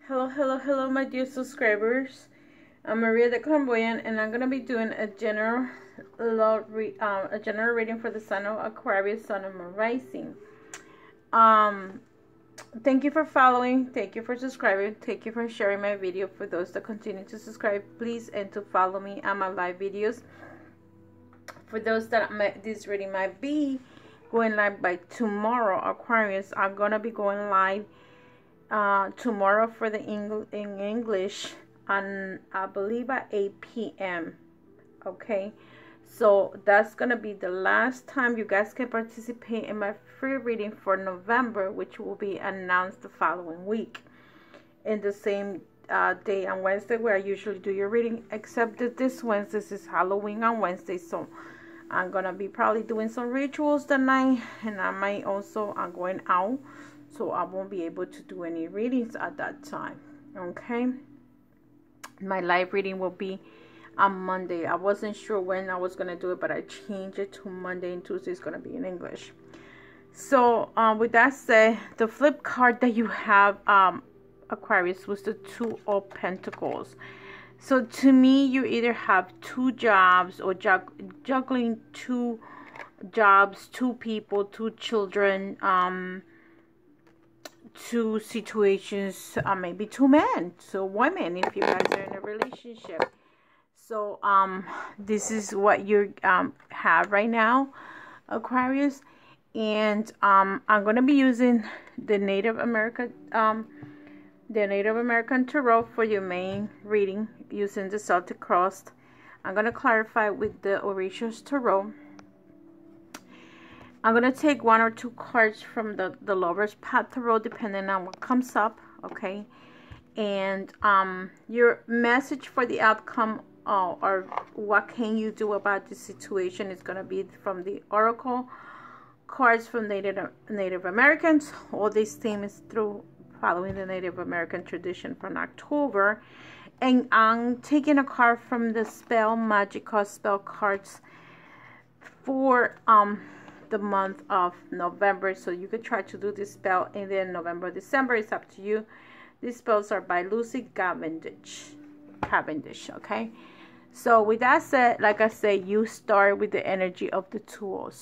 Hello, my dear subscribers. I'm Maria the Clairvoyant, and I'm gonna be doing a general reading for the sign of Aquarius, Sun, and Moon rising. Thank you for following. Thank you for subscribing. Thank you for sharing my video. For those that continue to subscribe, please, and to follow me on my live videos. For those that this reading might be going live by tomorrow, Aquarius, I'm gonna be going live tomorrow for the English on, I believe, at 8 p.m. Okay, so that's gonna be the last time you guys can participate in my free reading for November, which will be announced the following week in the same day on Wednesday where I usually do your reading, except that this Wednesday is Halloween on Wednesday, so I'm gonna be probably doing some rituals that night, and I might also, I'm going out, so I won't be able to do any readings at that time. Okay, my live reading will be on Monday. I wasn't sure when I was going to do it, but I changed it to Monday, and Tuesday is going to be in English. So with that said, the flip card that you have, Aquarius, was the Two of Pentacles. So to me, you either have two jobs or juggling two jobs, two people, two children, two situations, maybe two men, so women if you guys are in a relationship. So this is what you have right now, Aquarius, and I'm going to be using the Native American Tarot for your main reading using the Celtic Cross. I'm going to clarify with the Aquarius Tarot. I'm going to take one or two cards from the Lover's Path Tarot, depending on what comes up, okay? And your message for the outcome or what can you do about this situation is going to be from the Oracle cards from Native Americans. All these themes through following the Native American tradition from October. And I'm taking a card from the magical spell cards for the month of November, so you could try to do this spell, and then November, December, it's up to you. These spells are by Lucy Cavendish. Okay, so with that said, like I said, you start with the energy of the Two of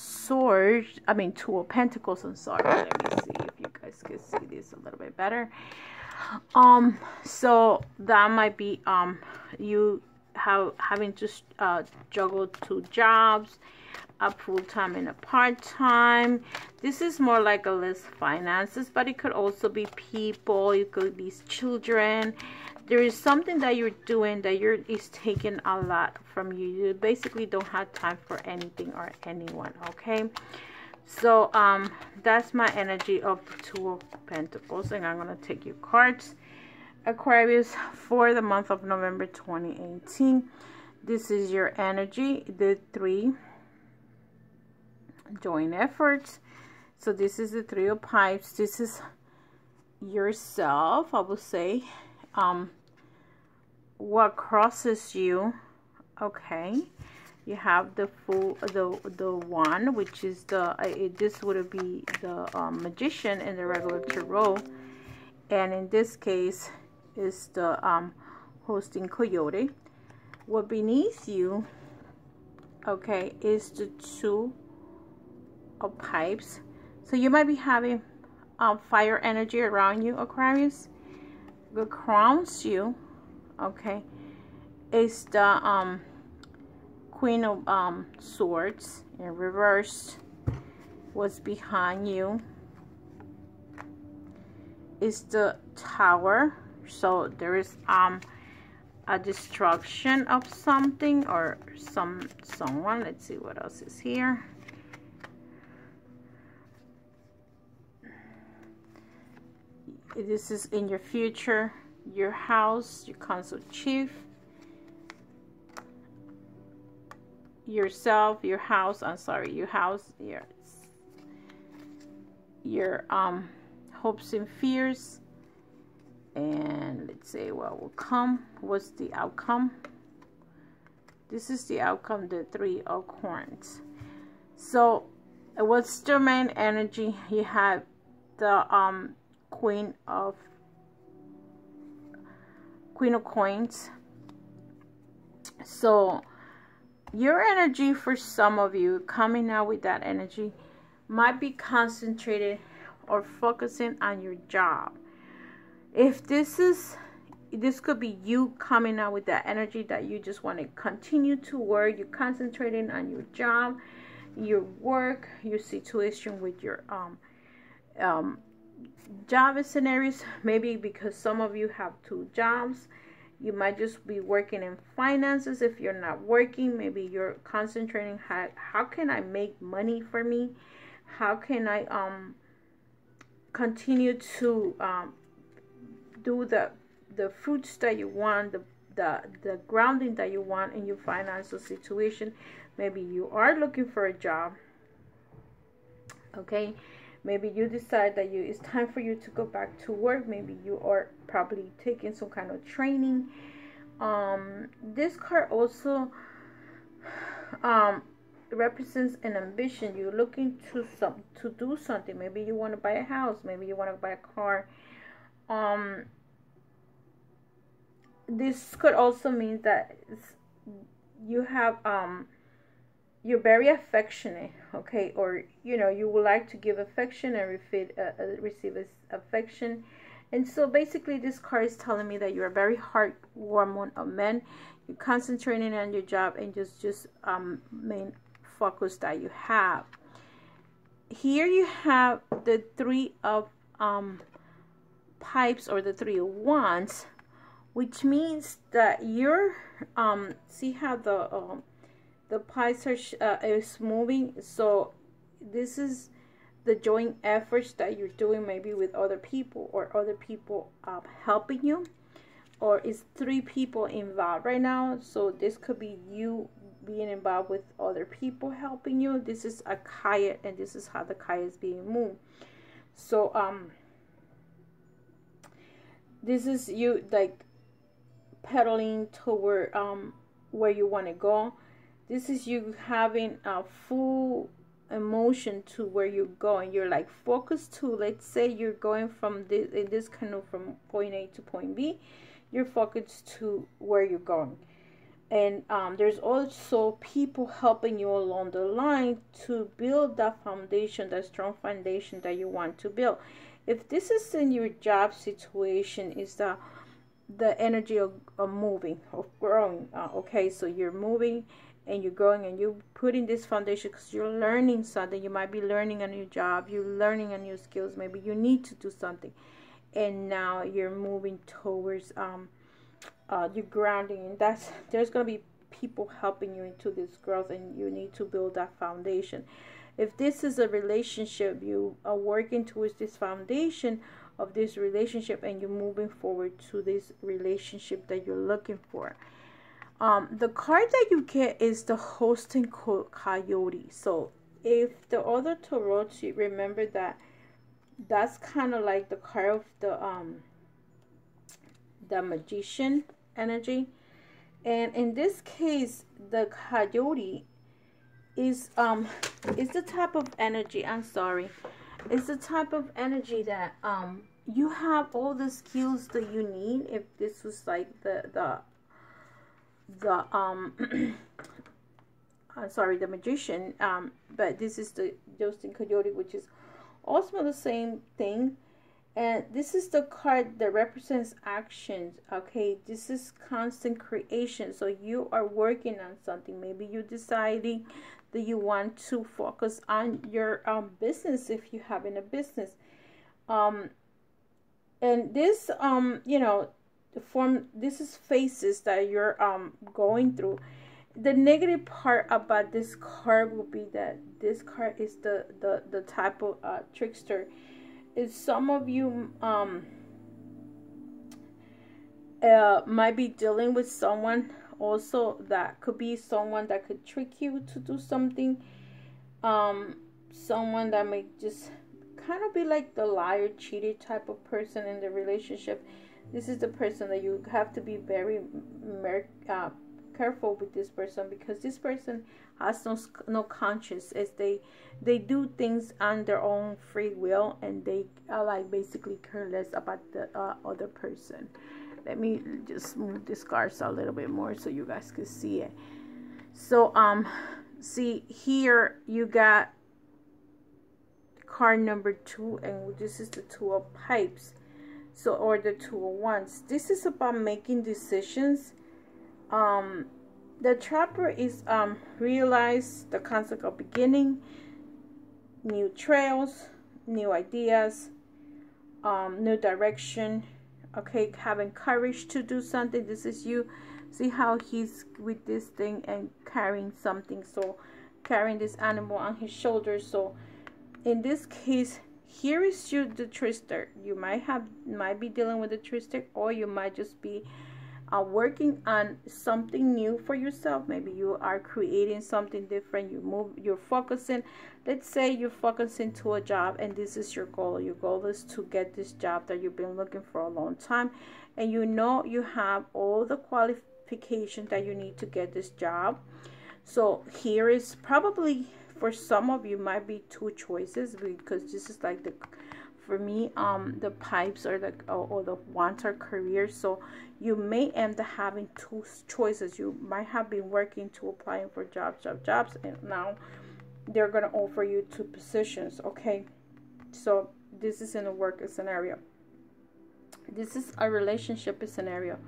Pentacles. I'm sorry, let me see if you guys can see this a little bit better. So that might be you having to juggle two jobs, a full-time and a part-time. This is more like a list finances, but it could also be people, it could be children. There is something that you're doing that is taking a lot from you. You basically don't have time for anything or anyone, okay? So that's my energy of the Two of Pentacles, and I'm going to take your cards, Aquarius, for the month of November 2018. This is your energy, the Three joint efforts. So this is the Three of Pipes. This is yourself, I would say, what crosses you. Okay, you have the one, which is this would be the Magician in the regular tarot, and in this case is the hosting coyote. What beneath you, okay, is the Two of Pipes. So you might be having fire energy around you, Aquarius. What crowns you, okay, is the Queen of Swords in reverse. What's behind you is the Tower. So there is a destruction of something or someone. Let's see what else is here. This is in your future, your house, your council chief, yourself, your house, your house, your hopes and fears, and let's say what will come. What's the outcome? This is the outcome, the Three of Wands. So what's the main energy? You have the Queen of Queen of Coins. So your energy, for some of you coming out with that energy, might be concentrated or focusing on your job. If this could be you coming out with that energy that you just want to continue to work. You're concentrating on your job, your work, your situation with your job scenarios. Maybe because some of you have 2 jobs. You might just be working in finances. If you're not working, maybe you're concentrating how can I make money for me? How can I continue to do the fruits that you want, the grounding that you want in your financial situation. Maybe you are looking for a job. Okay, maybe you decide that it's time for you to go back to work. Maybe you are probably taking some kind of training. This card also represents an ambition. You're looking to do something. Maybe you want to buy a house. Maybe you want to buy a car. This could also mean that you have you're very affectionate, okay, or you would like to give affection and receive affection. And so basically this card is telling me that you're a very heartwarming of men. You're concentrating on your job and just main focus that you have. Here you have the 3 of pipes, or the 3 of wands, which means that you're see how the pipes is moving. So this is the joint efforts that you're doing, maybe with other people, or other people helping you, or it's 3 people involved right now. So this could be you being involved with other people helping you. This is a kayak, and this is how the kayak is being moved. So this is you like pedaling toward where you want to go. This is you having a full emotion to where you're going. You're like focused to, let's say you're going from this canoe from point A to point B. You're focused to where you're going. And there's also people helping you along the line to build that foundation, that strong foundation that you want to build. If this is in your job situation, is the energy of moving, of growing. Okay, so you're moving and you're growing and you're putting this foundation because you're learning something. You might be learning a new job, you're learning a new skills, maybe you need to do something, and now you're moving towards your grounding. And there's going to be people helping you into this growth, and you need to build that foundation. If this is a relationship, you are working towards this foundation of this relationship, and you're moving forward to this relationship that you're looking for. The card that you get is the hosting coyote. So if the other tarot, remember that's kind of like the card of the magician energy, and in this case the coyote is the type of energy, it's the type of energy that you have all the skills that you need. If this was like the magician, but this is the hosting coyote, which is also the same thing. And this is the card that represents actions. Okay, this is constant creation. So you are working on something. Maybe you're deciding that you want to focus on your business, if you have in a business. And this this is phases that you're going through. The negative part about this card will be that this card is the type of trickster. Is some of you might be dealing with someone also that could be someone that could trick you to do something. Someone that may just kind of be like the liar, cheater type of person in the relationship. This is the person that you have to be very careful with this person, because this person has no conscience. As they do things on their own free will, and they are like basically careless about the other person. Let me just move this cards a little bit more so you guys can see it. So see here you got card number 2, and this is the 2 of pipes, so, or the 2 of wands. This is about making decisions. The trapper is realize the concept of beginning, new trails, new ideas, new direction. Okay, having courage to do something. This is you. See how he's with this thing and carrying something, so carrying this animal on his shoulders. So in this case, here is you, the trickster. You might be dealing with a trickster, or you might just be working on something new for yourself. Maybe you are creating something different. You're focusing. Let's say you're focusing to a job, and this is your goal. Your goal is to get this job that you've been looking for a long time, and you know you have all the qualifications that you need to get this job. So here is probably, for some of you, might be 2 choices, because this is like for me, the pipes or the wands are career. So you may end up having 2 choices. You might have been working to applying for jobs, and now they're gonna offer you 2 positions. Okay, so this is in a work scenario. This is a relationship scenario.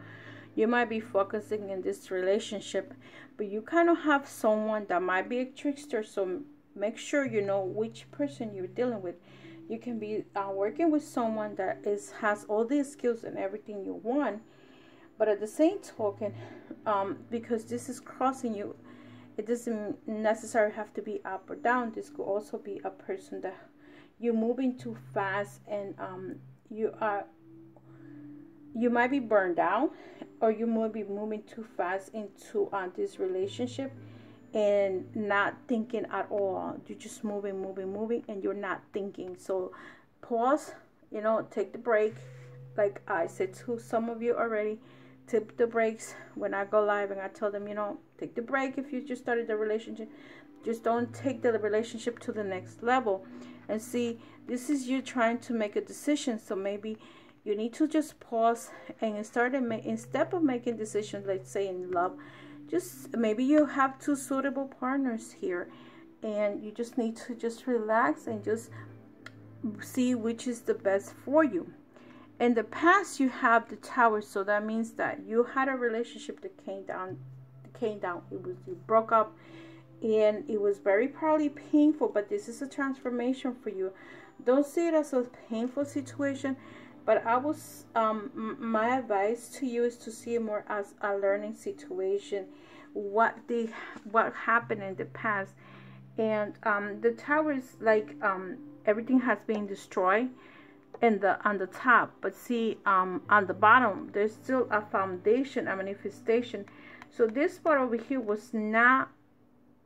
You might be focusing in this relationship, but you kind of have someone that might be a trickster. So make sure you know which person you're dealing with. You can be working with someone that has all the skills and everything you want, but at the same token, because this is crossing you, it doesn't necessarily have to be up or down. This could also be a person that you're moving too fast, and you might be burned out, or you might be moving too fast into this relationship and not thinking at all. You're just moving, and you're not thinking. So pause, take the break. Like I said to some of you already, tip the brakes when I go live, and I tell them, take the break. If you just started the relationship, just don't take the relationship to the next level. And see, this is you trying to make a decision. So maybe you need to just pause and instead of making decisions, let's say in love, just maybe you have 2 suitable partners here, and you just need to just relax and just see which is the best for you. In the past, you have the Tower, so that means that you had a relationship that came down. You broke up, and it was very probably painful, but this is a transformation for you. Don't see it as a painful situation, but my advice to you is to see it more as a learning situation. What happened in the past, and the Tower is like everything has been destroyed on the top, but see on the bottom there's still a foundation, a manifestation. So this part over here was not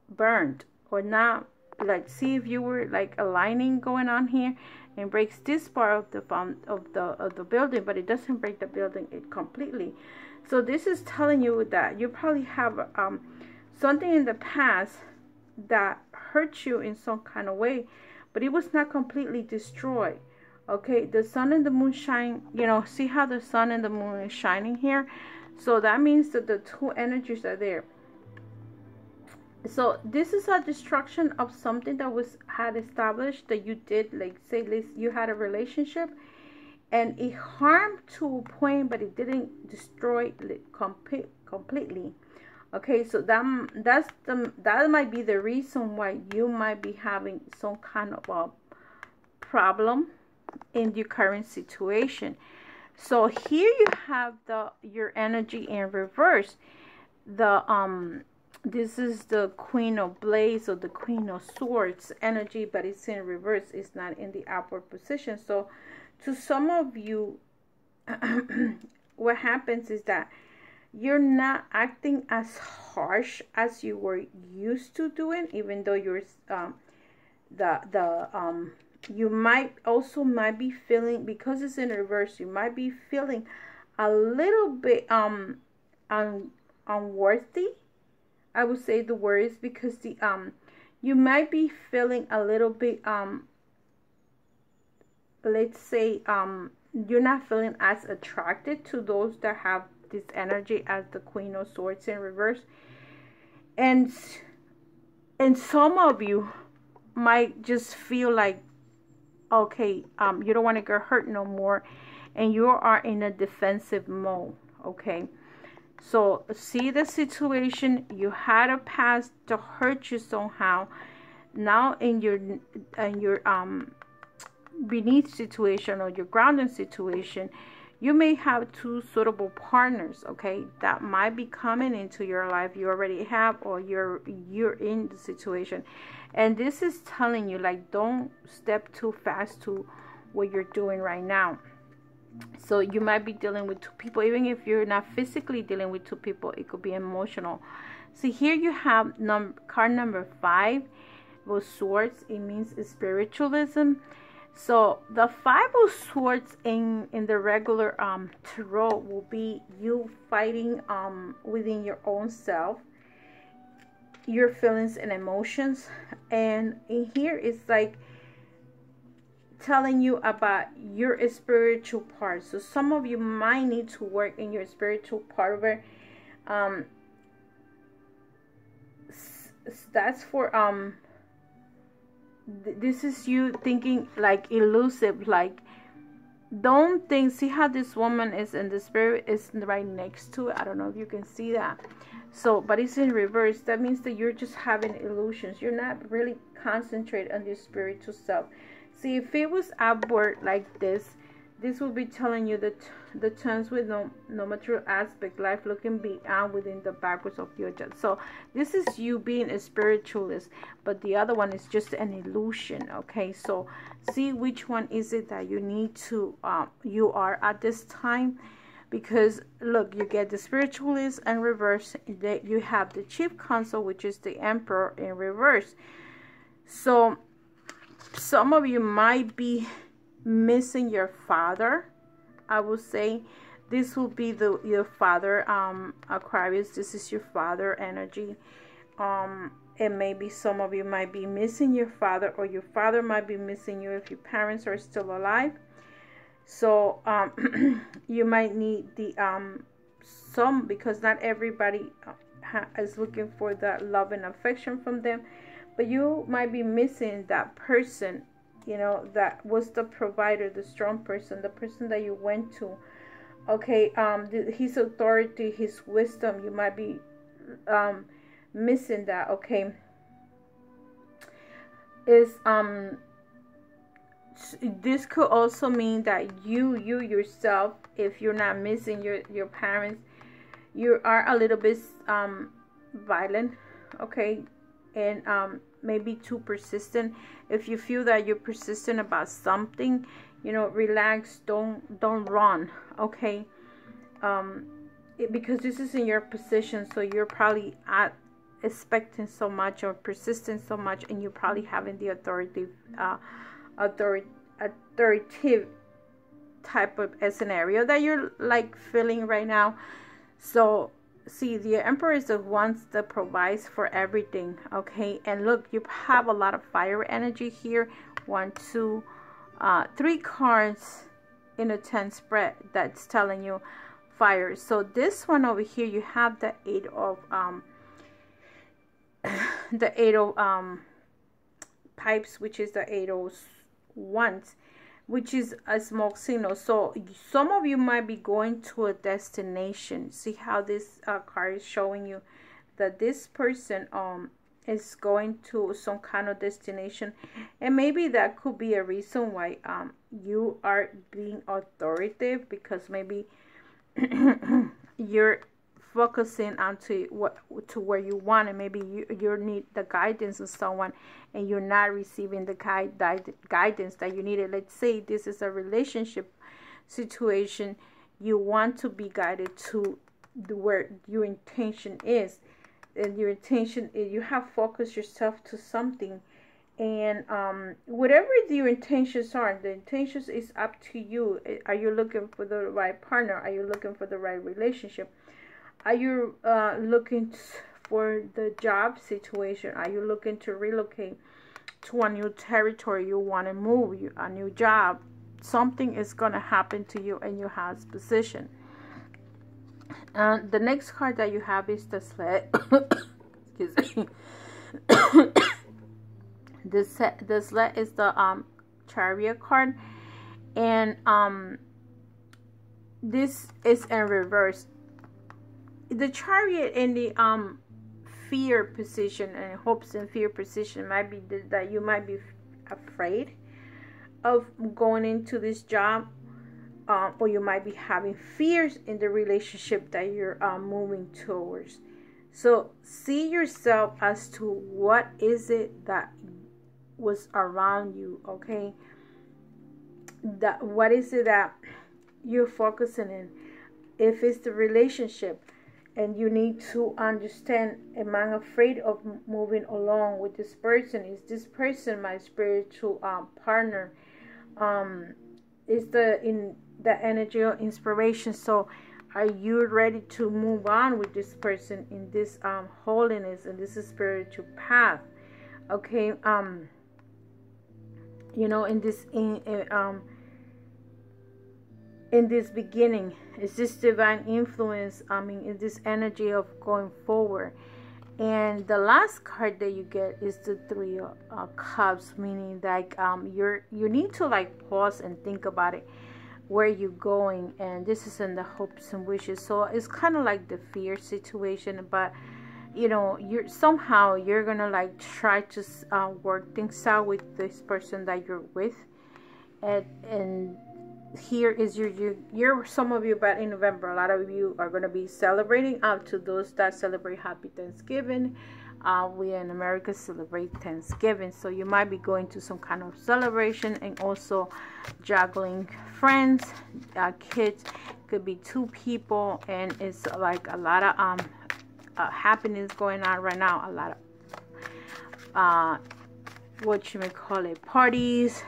burned, or not, like, see if you were like a lining going on here and breaks this part of the building, but it doesn't break the building completely. So this is telling you that you probably have something in the past that hurt you in some kind of way, but it was not completely destroyed. Okay, the sun and the moon shine, see how the sun and the moon is shining here? So that means that the 2 energies are there. So this is a destruction of something that had established, that you did, like say you had a relationship and it harmed to a point, but it didn't destroy it completely. Okay, so that might be the reason why you might be having some kind of a problem in your current situation. So here you have your energy in reverse. This is the Queen of Blades, or the Queen of Swords energy, but it's in reverse. It's not in the upward position. So to some of you, what happens is that you're not acting as harsh as you were used to doing, even though you're you might be feeling, because it's in reverse, you might be feeling a little bit unworthy. I would say the word is, because you might be feeling a little bit let's say you're not feeling as attracted to those that have this energy as the Queen of Swords in reverse. And some of you might just feel like, okay, you don't want to get hurt no more, and you are in a defensive mode. Okay, so see the situation, you had a past to hurt you somehow. Now in your beneath situation or your grounding situation, you may have two suitable partners, okay, that might be coming into your life. You already have, or you're in the situation, and this is telling you, like, don't step too fast to what you're doing right now. So you might be dealing with two people. Even if you're not physically dealing with two people, it could be emotional. See, here you have card number 5 with Swords. It means spiritualism. So the 5 of Swords in the regular tarot will be you fighting within your own self, your feelings and emotions. And in here it's like telling you about your spiritual part. So some of you might need to work in your spiritual part of it. That's for this is you thinking like elusive, like don't think. See how this woman is in the spirit is right next to it. I don't know if you can see that. So but it's in reverse. That means that you're just having illusions. You're not really concentrated on your spiritual self. See, if it was upward like this would be telling you that the terms with no material aspect, life looking beyond within the backwards of your judge. So this is you being a spiritualist, but the other one is just an illusion. Okay, so see which one is it that you need to you are at this time, because look, you get the spiritualist in reverse, that you have the chief counsel, which is the emperor in reverse. So some of you might be missing your father. I would say this will be your father, Aquarius. This is your father energy. And maybe some of you might be missing your father, or your father might be missing you if your parents are still alive. So you might need the because not everybody is looking for that love and affection from them, but you might be missing that person, you know, that was the provider, the strong person, the person that you went to. Okay, his authority, his wisdom, you might be missing that. Okay, is this could also mean that you yourself, if you're not missing your parents, you are a little bit violent. Okay, and maybe too persistent. If you feel that you're persistent about something, you know, relax, don't run. Okay, because this is in your position, so you're probably expecting so much or persisting so much, and you're probably having the authoritative type of a scenario that you're like feeling right now. So see, the emperor is the one that provides for everything. Okay, and look, you have a lot of fire energy here. 1, 2, 3 cards in a 10 spread that's telling you fire. So this one over here, you have the 8 of pipes, which is the 8 of wands, which is a smoke signal. So some of you might be going to a destination. See how this card is showing you that this person is going to some kind of destination, and maybe that could be a reason why you are being authoritative, because maybe you're focusing onto where you want, and maybe you need the guidance of someone, and you're not receiving the guidance that you needed. Let's say this is a relationship situation. You want to be guided to where your intention is, and your intention is you have focused yourself to something, and whatever your intentions are, the intentions is up to you. Are you looking for the right partner? Are you looking for the right relationship? Are you looking for the job situation? Are you looking to relocate to a new territory? You want to move, a new job, something is going to happen to you in your house position. The next card that you have is the sled. Excuse me. The sled is the chariot card, and this is in reverse. The chariot in the fear position and hopes and fear position might be that you might be afraid of going into this job, or you might be having fears in the relationship that you're moving towards. So see yourself as to what is it that was around you, okay? That what is it that you're focusing in? If it's the relationship, and you need to understand, am I afraid of moving along with this person? Is this person my spiritual partner? Is in the energy of inspiration? So are you ready to move on with this person in this holiness and this spiritual path? Okay, you know, in this beginning, is this divine influence, in this energy of going forward. And the last card that you get is the Three of Cups, meaning like you need to like pause and think about it, where you're going. And this is in the hopes and wishes, so it's kind of like the fear situation, but you know, you're gonna like try to work things out with this person that you're with. And here is your some of you, but in November a lot of you are going to be celebrating. Out to those that celebrate Happy Thanksgiving, we in America celebrate Thanksgiving, so you might be going to some kind of celebration, and also juggling friends, kids. Could be 2 people, and it's like a lot of happiness going on right now. A lot of what you may call it, parties,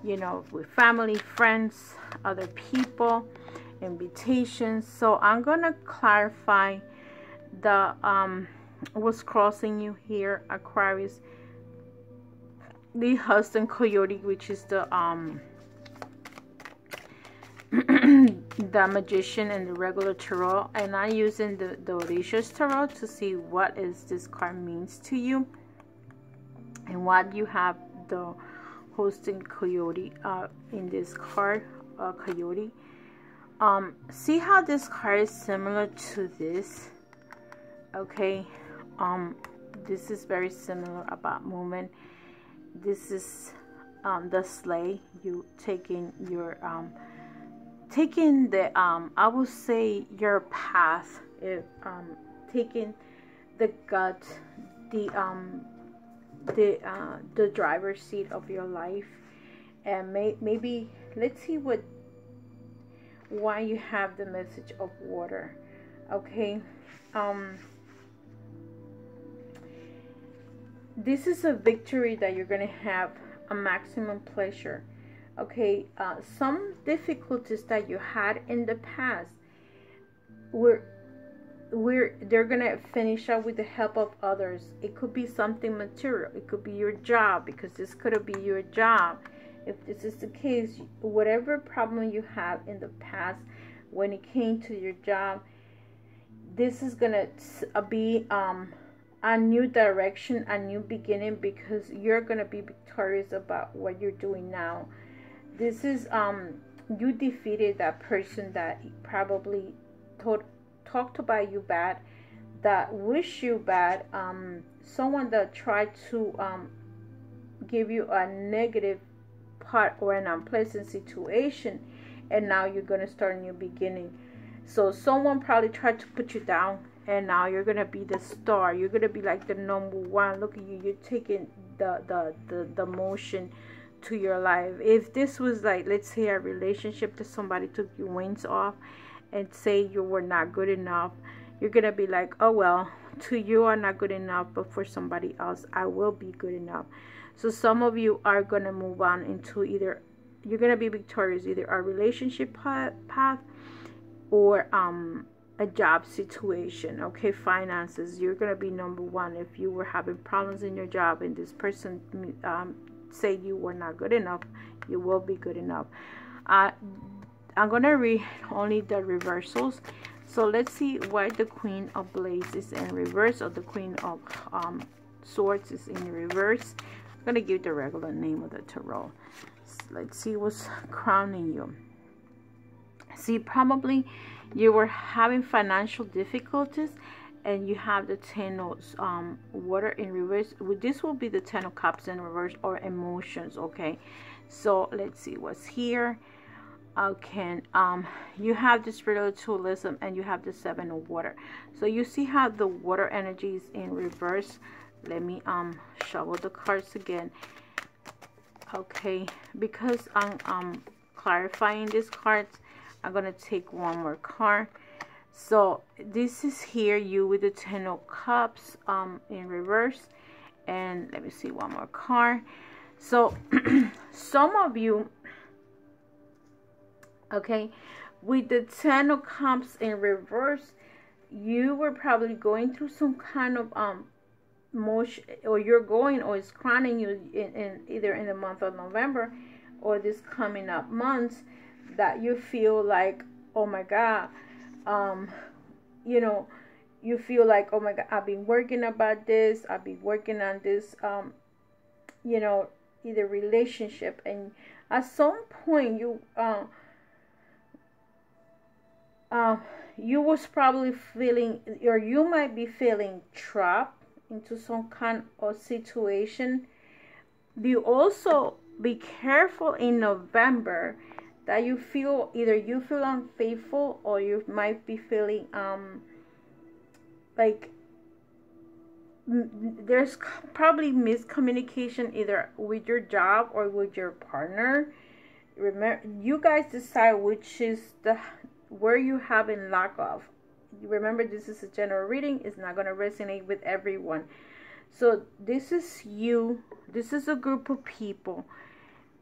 you know, with family, friends, other people, invitations. So I'm gonna clarify the what's crossing you here, Aquarius. The husband coyote, which is the the magician and the regular tarot, and I'm using the audacious tarot to see what is this card means to you, and what you have the hosting coyote in this card, coyote. See how this card is similar to this, okay? This is very similar about movement. This is the sleigh, you taking your taking the I would say your path, taking the gut, the driver's seat of your life. And maybe let's see why you have the message of water, okay? This is a victory that you're gonna have a maximum pleasure, okay? Some difficulties that you had in the past, they're gonna finish up with the help of others. It could be something material, it could be your job, because this could be your job. If this is the case, whatever problem you have in the past when it came to your job, this is gonna be a new direction, a new beginning, because you're gonna be victorious about what you're doing now. This is you defeated that person that probably talked about you bad, that wish you bad, someone that tried to give you a negative part or an unpleasant situation, and now you're going to start a new beginning. So someone probably tried to put you down, and now you're going to be the star. You're going to be like the number one. Look at you, you're taking the motion to your life. If this was like, let's say, a relationship that somebody took your wings off and say you were not good enough, you're gonna be like, oh well, to you I'm not good enough, but for somebody else I will be good enough. So some of you are gonna move on into either, you're gonna be victorious, either a relationship path or a job situation, okay? Finances, you're gonna be number one. If you were having problems in your job and this person say you were not good enough, you will be good enough. I'm gonna read only the reversals. So let's see why the Queen of Blades is in reverse, or the Queen of Swords is in reverse. I'm gonna give the regular name of the tarot. Let's see what's crowning you. See, probably you were having financial difficulties, and you have the Ten of water in reverse. This will be the Ten of Cups in reverse, or emotions. Okay, so let's see what's here. Okay, you have the spiritualism, and you have the Seven of Water. So you see how the water energy is in reverse. Let me shuffle the cards again. Okay, because I'm clarifying these cards, I'm gonna take one more card. So this is here, you with the Ten of Cups in reverse. And let me see one more card. So some of you, okay, with the Ten of Cups in reverse, you were probably going through some kind of motion, or you're going, or it's crowning you in either in the month of November or this coming up months, that you feel like, oh my God, you know, you feel like, oh my God, I've been working about this, I've been working on this, you know, either relationship, and at some point you you was probably feeling, or you might be feeling trapped into some kind of situation. You also be careful in November that you feel, either you feel unfaithful, or you might be feeling like there's probably miscommunication either with your job or with your partner. Remember, you guys decide which is where you have in lack of. Remember, this is a general reading. It's not going to resonate with everyone. So this is you. This is a group of people.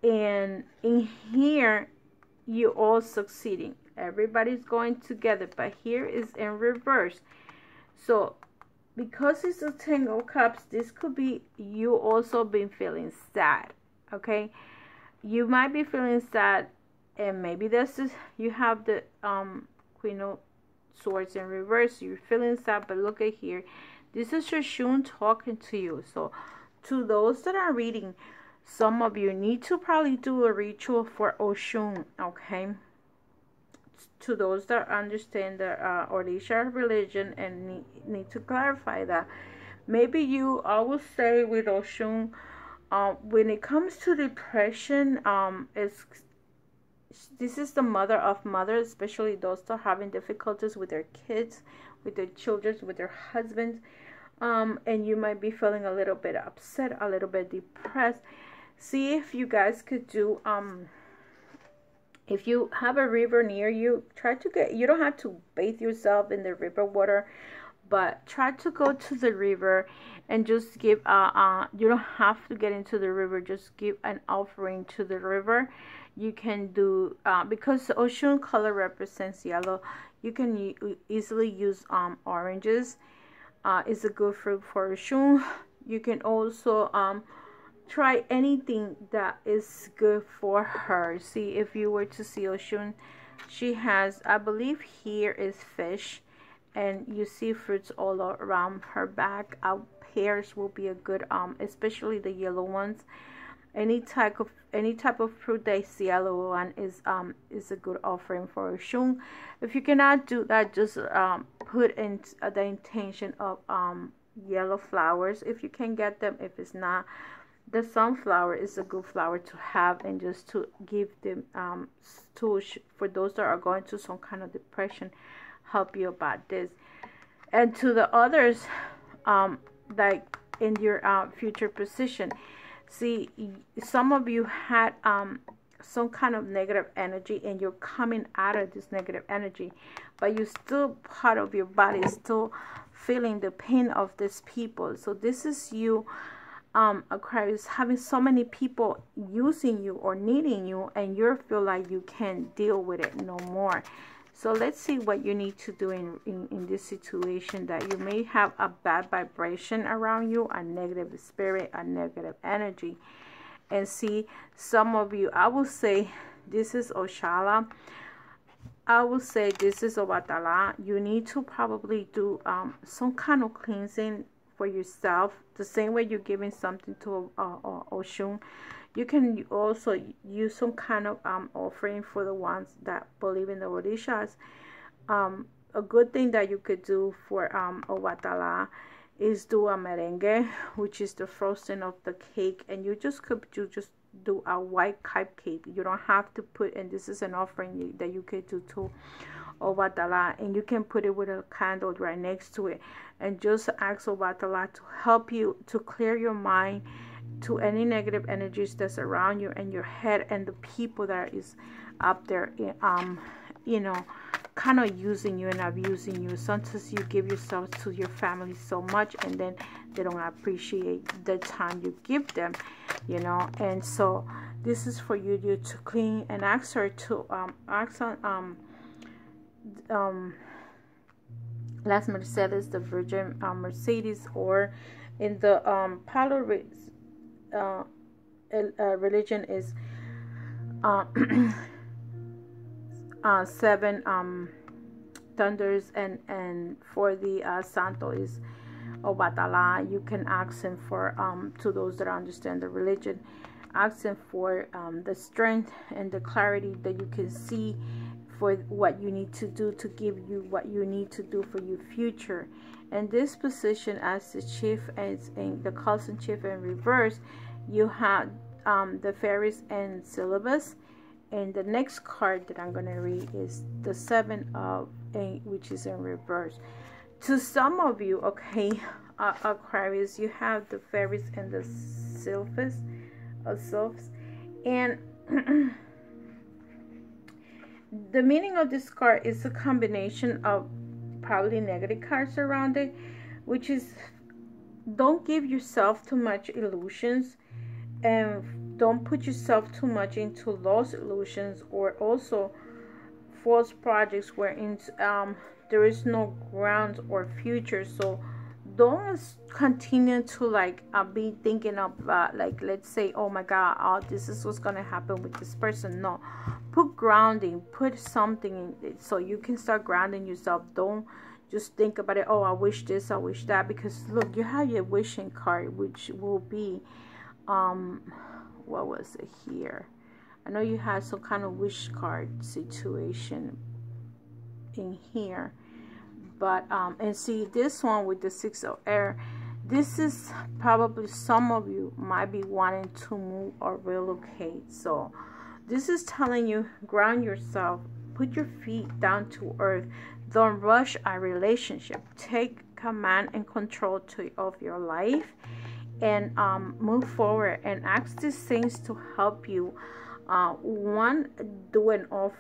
And in here, you all succeeding. Everybody's going together. But here is in reverse. So because it's a Ten of Cups, this could be you also been feeling sad. Okay? You might be feeling sad. And maybe this is, you have the Queen of Swords in reverse. You're feeling sad, but look at here. This is Oshun talking to you. So to those that are reading, some of you need to probably do a ritual for Oshun, okay? To those that understand the Orisha religion and need to clarify that, maybe you, I will say with Oshun, when it comes to depression, this is the mother of mothers, especially those that are having difficulties with their kids, with their children, with their husbands. And you might be feeling a little bit upset, a little bit depressed. See if you guys could do, if you have a river near you, try to get, you don't have to bathe yourself in the river water, but try to go to the river and just give, you don't have to get into the river, just give an offering to the river. You can do, because the Oshun color represents yellow, you can easily use oranges. It's a good fruit for Oshun. You can also try anything that is good for her. See, if you were to see Oshun, she has, I believe here is fish, and you see fruits all around her back. Pears will be a good, especially the yellow ones. Any type of fruit that is yellow one is a good offering for Oshun. If you cannot do that, just put in the intention of yellow flowers if you can get them. If it's not, the sunflower is a good flower to have, and just to give them for those that are going through some kind of depression, help you about this. And to the others, like in your future position. See, some of you had some kind of negative energy, and you're coming out of this negative energy, but you still, part of your body is still feeling the pain of these people. So this is you, Aquarius, having so many people using you or needing you, and you feel like you can't deal with it no more. So let's see what you need to do in this situation, that you may have a bad vibration around you, a negative spirit, a negative energy. And see, some of you, I will say this is Oshala, I will say this is Obatala. You need to probably do some kind of cleansing for yourself, the same way you're giving something to Oshun. You can also use some kind of offering for the ones that believe in the Orishas. A good thing that you could do for Obatala is do a merengue, which is the frosting of the cake, and you just do a white cupcake. You don't have to put, and this is an offering that you could do to Obatala, and you can put it with a candle right next to it, and just ask Obatala to help you to clear your mind to any negative energies that's around you and your head, and the people that is up there, you know, kind of using you and abusing you. Sometimes you give yourself to your family so much, and then they don't appreciate the time you give them, you know. And so this is for you to clean, and ask her to ask on Las Mercedes, the Virgin Mercedes, or in the Palo religion is 7 thunders, and for the Santo is Obatala. You can ask him for to those that understand the religion, ask him for the strength and the clarity that you can see for what you need to do to give you what you need to do for your future. And this position as the chief, as in the cousin chief in reverse, you have the fairies and syllabus. And the next card that I'm going to read is the 7 of 8, which is in reverse. To some of you, okay, Aquarius, you have the fairies and the sylphs, and the meaning of this card is a combination of probably negative cards around it, which is don't give yourself too much illusions, and don't put yourself too much into lost illusions, or also false projects wherein there is no ground or future. So don't continue to be thinking of like, let's say, oh my god, this is what's gonna happen with this person. No, put grounding, put something in it so you can start grounding yourself. Don't just think about it, oh, I wish this, I wish that, because look, you have your wishing card, which will be what was it here? I know you had some kind of wish card situation in here, but and see this one with the 6 of air, this is probably some of you might be wanting to move or relocate. So this is telling you, ground yourself, put your feet down to earth, don't rush a relationship, take command and control of your life, and move forward, and ask these things to help you. One, do an offer